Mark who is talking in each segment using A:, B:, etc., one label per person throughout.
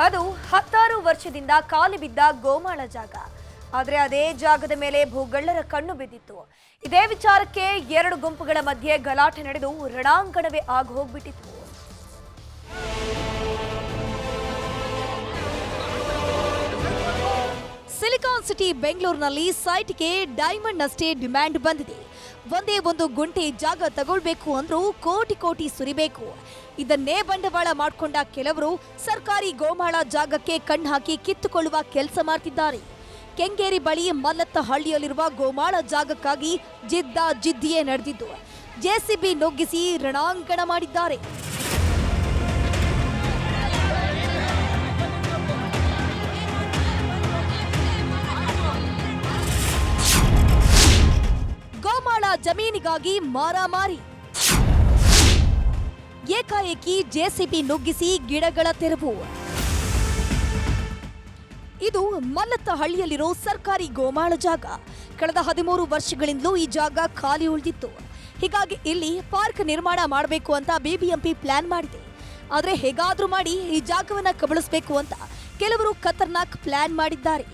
A: ಅದು 16 ವರ್ಷದಿಂದ ಖಾಲಿ ಬಿದ್ದ ಗೋಮಾಳ ಜಾಗ. ಆದರೆ ಅದೇ ಜಾಗದ ಮೇಲೆ ಭೂಗಳ್ಳರ ಕಣ್ಣು ಬಿದ್ದಿತ್ತು. ಇದೇ ವಿಚಾರಕ್ಕೆ ಎರಡು ಗುಂಪುಗಳ ಮಧ್ಯೆ ಗಲಾಟೆ ನಡೆದು ರಣಾಂಗಣವೇ ಆಗಿ ಹೋಗ್ಬಿಟ್ಟಿತ್ತು. ಸಿಲಿಕಾನ್ ಸಿಟಿ ಬೆಂಗಳೂರಿನಲ್ಲಿ ಸೈಟ್ಗೆ ಡೈಮಂಡ್ ಅಷ್ಟೇ ಡಿಮ್ಯಾಂಡ್ ಬಂದಿದೆ. ಒಂದೇ ಒಂದು ಗುಂಟೆ ಜಾಗ ತಗೊಳ್ಬೇಕು ಅಂದ್ರೂ ಕೋಟಿ ಸುರಿಬೇಕು. ಇದನ್ನೇ ಬಂಡವಾಳ ಮಾಡಿಕೊಂಡ ಕೆಲವರು ಸರ್ಕಾರಿ ಗೋಮಾಳ ಜಾಗಕ್ಕೆ ಕಣ್ಣು ಹಾಕಿ ಕಿತ್ತುಕೊಳ್ಳುವ ಕೆಲಸ ಮಾಡ್ತಿದ್ದಾರೆ. ಕೆಂಗೇರಿ ಬಳಿ ಮಲ್ಲತ್ತಹಳ್ಳಿಯಲ್ಲಿರುವ ಗೋಮಾಳ ಜಾಗಕ್ಕಾಗಿ ಜಿದ್ದಿಯೇ ನಡೆದಿದ್ದು ಜೆಸಿಬಿ ನುಗ್ಗಿಸಿ ರಣಾಂಗಣ ಮಾಡಿದ್ದಾರೆ. ಗೋಮಾಳ ಜಮೀನಿಗಾಗಿ ಮಾರಾಮಾರಿ. ಏಕಾಏಕಿ ಜೆಸಿಬಿ ನುಗ್ಗಿಸಿ ಗಿಡಗಳ ತೆರವು. ಇದು ಮಲ್ಲತ್ತಹಳ್ಳಿಯಲ್ಲಿರೋ ಸರ್ಕಾರಿ ಗೋಮಾಳ ಜಾಗ. ಕಳೆದ 13 ವರ್ಷಗಳಿಂದಲೂ ಈ ಜಾಗ ಖಾಲಿ ಉಳಿದಿತ್ತು. ಹೀಗಾಗಿ ಇಲ್ಲಿ ಪಾರ್ಕ್ ನಿರ್ಮಾಣ ಮಾಡಬೇಕು ಅಂತ ಬಿಬಿಎಂಪಿ ಪ್ಲಾನ್ ಮಾಡಿದೆ. ಆದರೆ ಹೇಗಾದ್ರೂ ಮಾಡಿ ಈ ಜಾಗವನ್ನ ಕಬಳಿಸಬೇಕು ಅಂತ ಕೆಲವರು ಖತರ್ನಾಕ್ ಪ್ಲಾನ್ ಮಾಡಿದ್ದಾರೆ.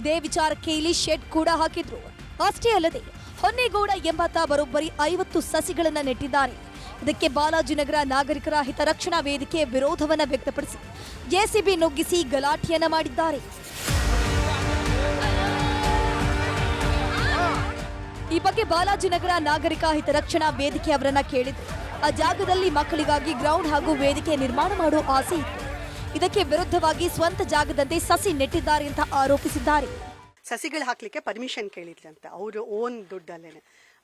A: ಇದೇ ವಿಚಾರಕ್ಕೆ ಇಲ್ಲಿ ಶೆಡ್ ಕೂಡ ಹಾಕಿದ್ರು. ಅಷ್ಟೇ ಅಲ್ಲದೆ ಹೊನ್ನೇಗೌಡ ಎಂಬಾತ ಬರೋಬ್ಬರಿ 50 ಸಸಿಗಳನ್ನ ನೆಟ್ಟಿದ್ದಾರೆ. ಇದಕ್ಕೆ ಬಾಲಾಜಿನಗರ ನಾಗರಿಕರ ಹಿತರಕ್ಷಣಾ ವೇದಿಕೆ ವಿರೋಧವನ್ನ ವ್ಯಕ್ತಪಡಿಸಿ ಜೆಸಿಬಿ ನುಗ್ಗಿಸಿ ಗಲಾಟೆಯನ್ನ ಮಾಡಿದ್ದಾರೆ. ಈ ಬಗ್ಗೆ ಬಾಲಾಜಿನಗರ ನಾಗರಿಕ ಹಿತರಕ್ಷಣಾ ವೇದಿಕೆ ಅವರನ್ನ ಕೇಳಿದ್ರು. ಆ ಜಾಗದಲ್ಲಿ ಮಕ್ಕಳಿಗಾಗಿ ಗ್ರೌಂಡ್ ಹಾಗೂ ವೇದಿಕೆ ನಿರ್ಮಾಣ ಮಾಡೋ ಆಸೆ ಇತ್ತು. ಇದಕ್ಕೆ ವಿರುದ್ಧವಾಗಿ ಸ್ವಂತ ಜಾಗದಂತೆ ಸಸಿ ನೆಟ್ಟಿದ್ದಾರೆ ಅಂತ ಆರೋಪಿಸಿದ್ದಾರೆ.
B: ಸಸಿಗಳು ಹಾಕ್ಲಿಕ್ಕೆ ಪರ್ಮಿಷನ್ ಕೇಳಿದ್ರಂತೆ ಅವರು ಓನ್ ದುಡ್ಡಲ್ಲೇನೆ.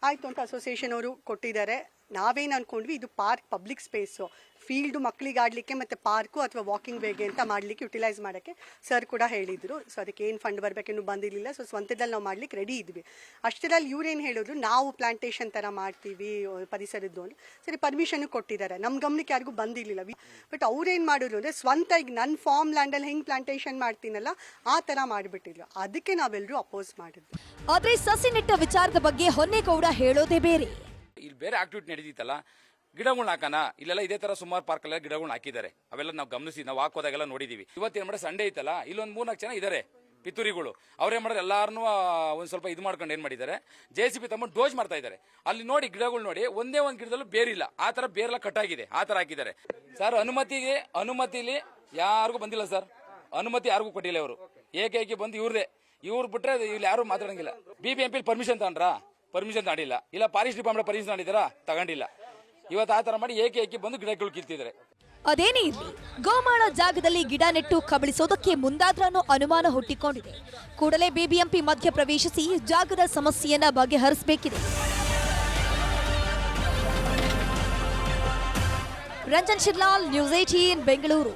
B: ಆಯ್ತು ಅಂತ ಅಸೋಸಿಯೇಷನ್ ಅವರು ಕೊಟ್ಟಿದ್ದಾರೆ. ನಾವೇನು ಅನ್ಕೊಂಡ್ವಿ, ಇದು ಪಾರ್ಕ್ ಪಬ್ಲಿಕ್ ಸ್ಪೇಸು, ಫೀಲ್ಡು ಮಕ್ಕಳಿಗೆ ಆಡಲಿಕ್ಕೆ ಮತ್ತು ಪಾರ್ಕು ಅಥವಾ ವಾಕಿಂಗ್ ವೇಗೆ ಅಂತ ಮಾಡಲಿಕ್ಕೆ ಯುಟಿಲೈಸ್ ಮಾಡೋಕ್ಕೆ ಸರ್ ಕೂಡ ಹೇಳಿದರು. ಸೊ ಅದಕ್ಕೆ ಏನು ಫಂಡ್ ಬರಬೇಕೇನು ಬಂದಿರಲಿಲ್ಲ. ಸೊ ಸ್ವಂತದಲ್ಲಿ ನಾವು ಮಾಡ್ಲಿಕ್ಕೆ ರೆಡಿ ಇದ್ವಿ. ಅಷ್ಟರಲ್ಲಿ ಇವ್ರೇನು ಹೇಳಿದ್ರು, ನಾವು ಪ್ಲಾಂಟೇಶನ್ ಥರ ಮಾಡ್ತೀವಿ ಪರಿಸರದ್ದು ಅಂತ. ಸರಿ, ಪರ್ಮಿಷನ್ ಕೊಟ್ಟಿದ್ದಾರೆ, ನಮ್ಮ ಗಮನಕ್ಕೆ ಯಾರಿಗೂ ಬಂದಿರಲಿಲ್ಲ. ಬಟ್ ಅವ್ರೇನು ಮಾಡಿದ್ರು ಅಂದರೆ ಸ್ವಂತ ಈಗ ನನ್ನ ಫಾರ್ಮ್ ಲ್ಯಾಂಡಲ್ಲಿ ಹೆಂಗೆ ಪ್ಲಾಂಟೇಶನ್ ಮಾಡ್ತೀನಲ್ಲ ಆ ಥರ ಮಾಡಿಬಿಟ್ಟಿದ್ರು. ಅದಕ್ಕೆ ನಾವೆಲ್ಲರೂ ಅಪೋಸ್ ಮಾಡಿದ್ವಿ.
A: ಆದರೆ ಸಸಿ ನೆಟ್ಟ ವಿಚಾರದ ಬಗ್ಗೆ ಹೊನ್ನೇಗೌಡ ಹೇಳೋದೇ ಬೇರೆ.
C: ಇಲ್ಲಿ ಬೇರೆ ಆಕ್ಟಿವಿಟಿ ನಡೀತಿತ್ತಲ್ಲ, ಗಿಡಗಳನ್ನ ಹಾಕೋಣ. ಇಲ್ಲೆಲ್ಲ ಇದೇ ತರ ಸುಮಾರು ಪಾರ್ಕಲ್ಲ ಗಿಡಗಳನ್ನ ಹಾಕಿದ್ದಾರೆ. ಅವೆಲ್ಲ ನಾವು ಗಮನಿಸಿ ನಾವು ಹಾಕೋದಾಗೆಲ್ಲ ನೋಡಿದೀವಿ. ಇವತ್ತೇನ್ ಮಾಡಿ ಸಂಡೇ ಐತಲ್ಲ, ಇಲ್ಲೊಂದು 3-4 ಜನ ಇದ್ದಾರೆ ಪಿತೂರಿಗಳು. ಅವ್ರೇನ್ ಮಾಡಿದ್ರೆ ಎಲ್ಲಾರನ್ನೂ ಒಂದ್ ಸ್ವಲ್ಪ ಇದು ಮಾಡ್ಕೊಂಡು ಏನ್ ಮಾಡಿದ್ದಾರೆ, ಜೆಸಿಬಿ ತಗೊಂಡು ಡೋಜ್ ಮಾಡ್ತಾ ಇದ್ದಾರೆ. ಅಲ್ಲಿ ನೋಡಿ ಗಿಡಗಳು ನೋಡಿ, ಒಂದೇ ಒಂದು ಗಿಡದಲ್ಲೂ ಬೇರಿಲ್ಲ, ಆ ತರ ಬೇರೆಲ್ಲ ಕಟ್ಟಾಗಿದೆ, ಆ ತರ ಹಾಕಿದ್ದಾರೆ. ಸರ್ ಅನುಮತಿಲಿ ಯಾರಿಗೂ ಬಂದಿಲ್ಲ ಸರ್, ಅನುಮತಿ ಯಾರಿಗೂ ಕೊಟ್ಟಿಲ್ಲ. ಇವರು ಏಕೈಕಿ ಬಂದು ಇವ್ರು ಬಿಟ್ರೆ ಇಲ್ಲಿ ಯಾರು ಮಾತಾಡಂಗಿಲ್ಲ. ಬಿಬಿಎಂಪಿ ಪರ್ಮಿಷನ್ ಪರ್ಮಿಷನ್ ತಗೊಂಡಿಲ್ಲ. ಇಲ್ಲ ಫಾರೆಸ್ಟ್ ಡಿಪಾರ್ಟ್ಮೆಂಟ್ ಪರ್ಮಿಷನ್ ತಗೊಂಡಿದ್ದಾರಾ, ತಗೊಂಡಿಲ್ಲ. ಇವತ್ತು ಆ ತರ ಮಾಡಿ ಏಕೈಕಿ ಬಂದು ಗಿಡಗಳು ಕಿತ್ತಿದ್ದಾರೆ.
A: ಅದೇನೇ ಇರಲಿ, ಗೋಮಾಳ ಜಾಗದಲ್ಲಿ ಗಿಡ ನೆಟ್ಟು ಕಬಳಿಸೋದಕ್ಕೆ ಮುಂದಾದ್ರ ಅನ್ನೋ ಅನುಮಾನ ಹುಟ್ಟಿಕೊಂಡಿದೆ. ಕೂಡಲೇ ಬಿಬಿಎಂಪಿ ಮಧ್ಯ ಪ್ರವೇಶಿಸಿ ಜಾಗದ ಸಮಸ್ಯೆಯನ್ನ ಬಗೆಹರಿಸಬೇಕಿದೆ. ರಂಜನ್ ಶಿರ್ಲಾಲ್, ನ್ಯೂಸ್ 18 ಬೆಂಗಳೂರು.